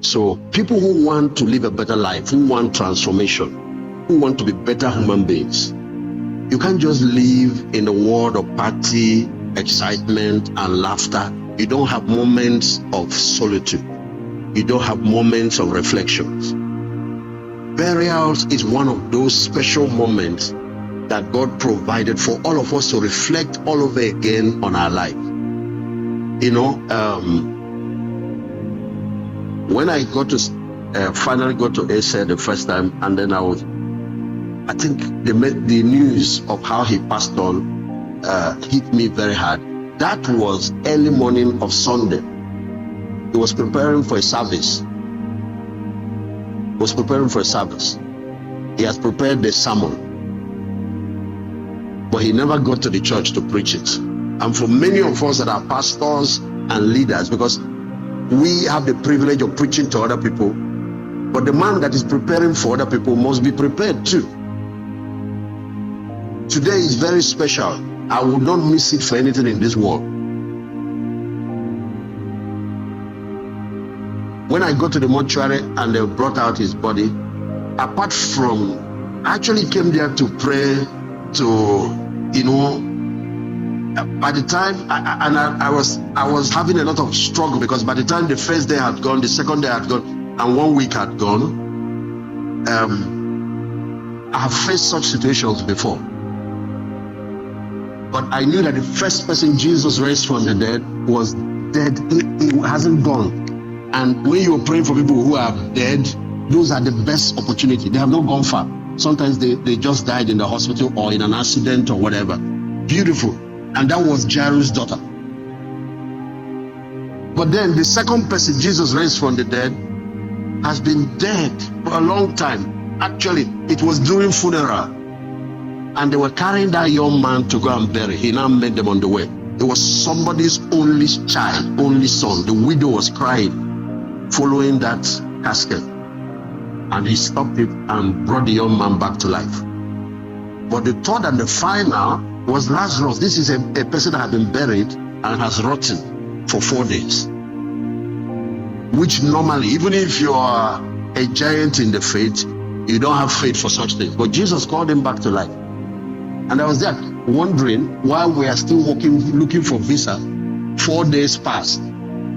So people who want to live a better life, who want transformation, who want to be better human beings, you can't just live in a world of party, excitement, and laughter. You don't have moments of solitude. You don't have moments of reflections. Burials is one of those special moments that God provided for all of us to reflect all over again on our life. You know, when I got to finally got to Asia the first time, and then I think the news of how he passed on hit me very hard. That was early morning of Sunday. He was preparing for a service. He has prepared the sermon, but he never got to the church to preach it. And for many of us that are pastors and leaders, because we have the privilege of preaching to other people, but the man that is preparing for other people must be prepared too. Today is very special. I would not miss it for anything in this world. When I got to the mortuary and they brought out his body, apart from, I actually came there to pray, to, you know, by the time, I was having a lot of struggle, because by the time the first day had gone, the second day had gone, and 1 week had gone, I have faced such situations before. But I knew that the first person Jesus raised from the dead was dead. He hasn't gone. And when you're praying for people who are dead, those are the best opportunity. They have not gone far. Sometimes they just died in the hospital or in an accident or whatever. Beautiful. And that was Jairus' daughter. But then the second person Jesus raised from the dead has been dead for a long time. Actually, it was during funeral. And they were carrying that young man to go and bury. He now met them on the way. It was somebody's only child, only son. The widow was crying following that casket. And he stopped it and brought the young man back to life. But the third and the final was Lazarus. This is a person that had been buried and has rotten for 4 days. Which normally, even if you are a giant in the faith, you don't have faith for such things. But Jesus called him back to life. And I was there wondering why we are still looking for visa. 4 days passed.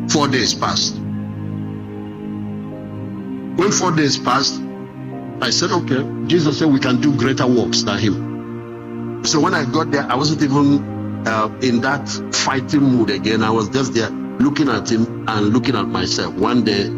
4 days passed. When 4 days passed, I said, okay. Jesus said we can do greater works than him. So when I got there, I wasn't even in that fighting mood again. I was just there looking at him and looking at myself. One day,